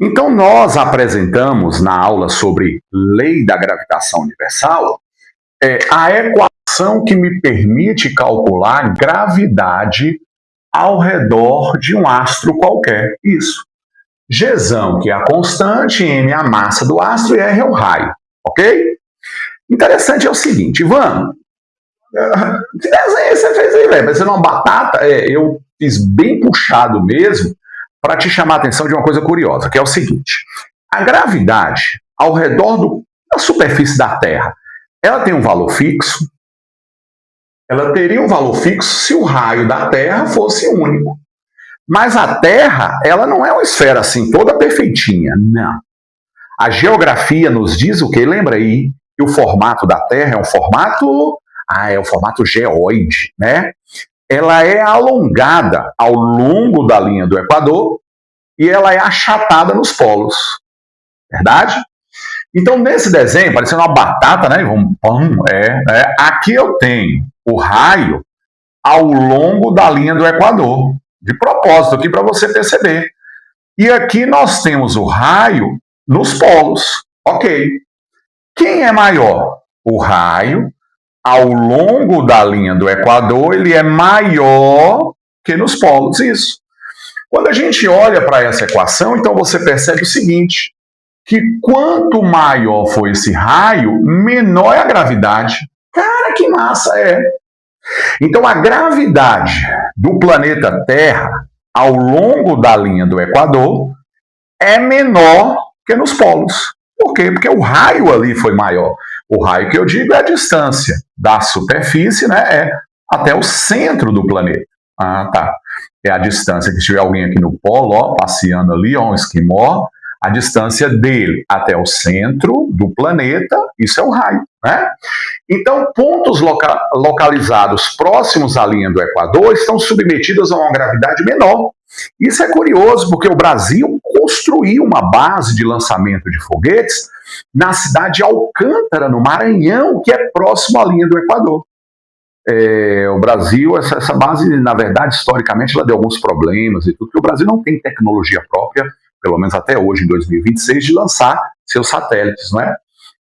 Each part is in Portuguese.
Então, nós apresentamos na aula sobre lei da gravitação universal a equação que me permite calcular gravidade ao redor de um astro qualquer. Isso. Gzão, que é a constante, m é a massa do astro e r é o raio. Ok? Interessante é o seguinte, Ivan, que desenho você fez aí, velho? Parecendo uma batata? Eu fiz bem puxado mesmo para te chamar a atenção de uma coisa curiosa, que é o seguinte. A gravidade ao redor da superfície da Terra, ela tem um valor fixo? Ela teria um valor fixo se o raio da Terra fosse único. Mas a Terra, ela não é uma esfera assim, toda perfeitinha, não. A geografia nos diz o quê? Lembra aí que o formato da Terra é um formato... é o formato geóide, né? Ela é alongada ao longo da linha do Equador e ela é achatada nos polos. Verdade? Então, nesse desenho, parecendo uma batata, né? Aqui eu tenho o raio ao longo da linha do Equador. De propósito, aqui para você perceber. E aqui nós temos o raio nos polos. Ok. Quem é maior? O raio ao longo da linha do Equador, ele é maior que nos polos. Isso. Quando a gente olha para essa equação, então você percebe o seguinte, que quanto maior for esse raio, menor é a gravidade. Cara, que massa é! Então, a gravidade do planeta Terra ao longo da linha do Equador é menor que nos polos. Por quê? Porque o raio ali foi maior. O raio que eu digo é a distância da superfície, né, até o centro do planeta. Ah, tá. É a distância que se tiver alguém aqui no polo, ó, passeando ali, ó, um esquimó, a distância dele até o centro do planeta, isso é o raio, né? Então, pontos localizados próximos à linha do Equador estão submetidos a uma gravidade menor. Isso é curioso, porque o Brasil construiu uma base de lançamento de foguetes na cidade de Alcântara, no Maranhão, que é próximo à linha do Equador. O Brasil, essa base, na verdade, historicamente, ela deu alguns problemas e tudo, porque o Brasil não tem tecnologia própria, pelo menos até hoje, em 2026, de lançar seus satélites, né?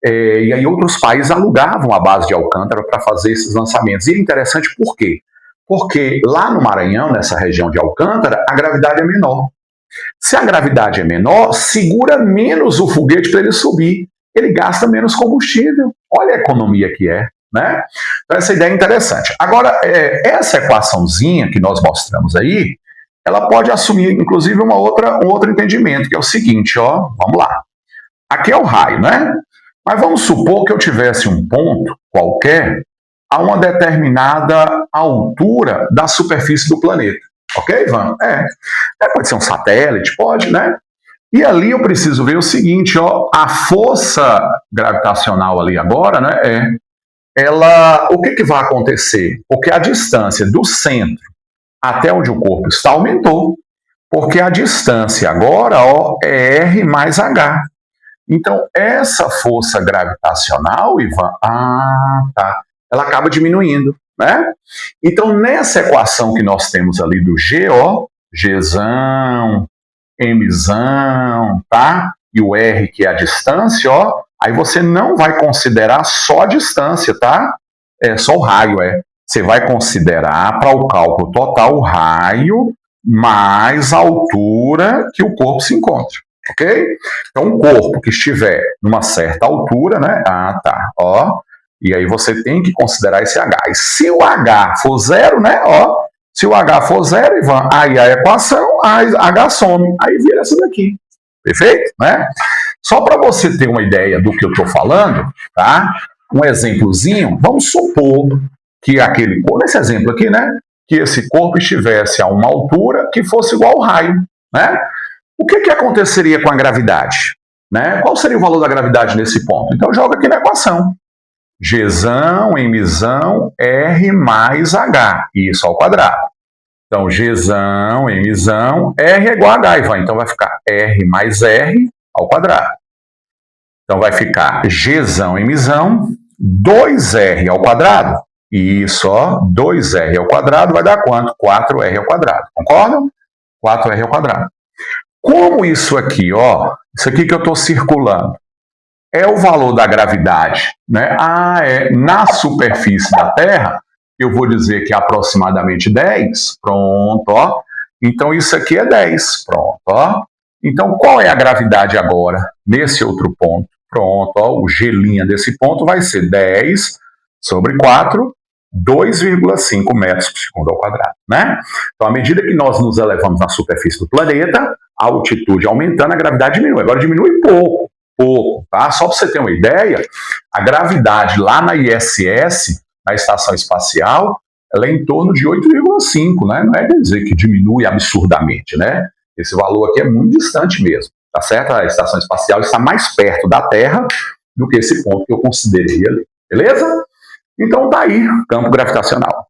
E aí outros países alugavam a base de Alcântara para fazer esses lançamentos. E é interessante por quê? Porque lá no Maranhão, nessa região de Alcântara, a gravidade é menor. Se a gravidade é menor, segura menos o foguete para ele subir. Ele gasta menos combustível. Olha a economia que é, né? Então essa ideia é interessante. Agora, essa equaçãozinha que nós mostramos aí, ela pode assumir, inclusive, um outro entendimento, que é o seguinte, ó, vamos lá. Aqui é o raio, né? Mas vamos supor que eu tivesse um ponto qualquer a uma determinada altura da superfície do planeta. Ok, Ivan? Pode ser um satélite, pode, né? E ali eu preciso ver o seguinte, ó, a força gravitacional ali agora, né, o que vai acontecer? Porque a distância do centro até onde o corpo está aumentou, porque a distância agora, ó, é R mais H. Então, essa força gravitacional, Ivan, tá, ela acaba diminuindo, né? Então, nessa equação que nós temos ali do G, ó, Gzão, Mzão, tá? E o R, que é a distância, ó, aí você não vai considerar só a distância, tá? Só o raio, Você vai considerar, para o cálculo total, o raio mais a altura que o corpo se encontra. Ok? Então, um corpo que estiver numa certa altura, né? Tá, ó. E aí você tem que considerar esse H. E se o H for zero, né? Ó. Se o H for zero, Ivan, aí a equação, a H some. Aí vira essa daqui. Perfeito? Né? Só para você ter uma ideia do que eu estou falando, tá? Um exemplozinho, vamos supor que nesse exemplo aqui, né? Que esse corpo estivesse a uma altura que fosse igual ao raio, né? O que aconteceria com a gravidade? Né? Qual seria o valor da gravidade nesse ponto? Então, joga aqui na equação. Gzão, Mzão, R mais H. Isso ao quadrado. Então, Gzão, Mzão, R é igual a H, Ivan. Então, vai ficar R mais R ao quadrado. Então, vai ficar Gzão, Mzão, 2R ao quadrado. Isso, ó, 2R ao quadrado vai dar quanto? 4R ao quadrado. Concordam? 4R ao quadrado. Como isso aqui, ó, isso aqui que eu estou circulando, é o valor da gravidade, né? Na superfície da Terra, eu vou dizer que é aproximadamente 10, pronto, ó. Então isso aqui é 10, pronto, ó. Então qual é a gravidade agora, nesse outro ponto? Pronto, ó, o G' desse ponto vai ser 10 sobre 4, 2,5 metros por segundo ao quadrado, né? Então, à medida que nós nos elevamos na superfície do planeta, a altitude aumentando, a gravidade diminui. Agora diminui pouco, tá? Só para você ter uma ideia, a gravidade lá na ISS, na Estação Espacial, ela é em torno de 8,5, né? Não é dizer que diminui absurdamente, né? Esse valor aqui é muito distante mesmo, tá certo? A Estação Espacial está mais perto da Terra do que esse ponto que eu considerei ali, beleza? Então tá aí, campo gravitacional.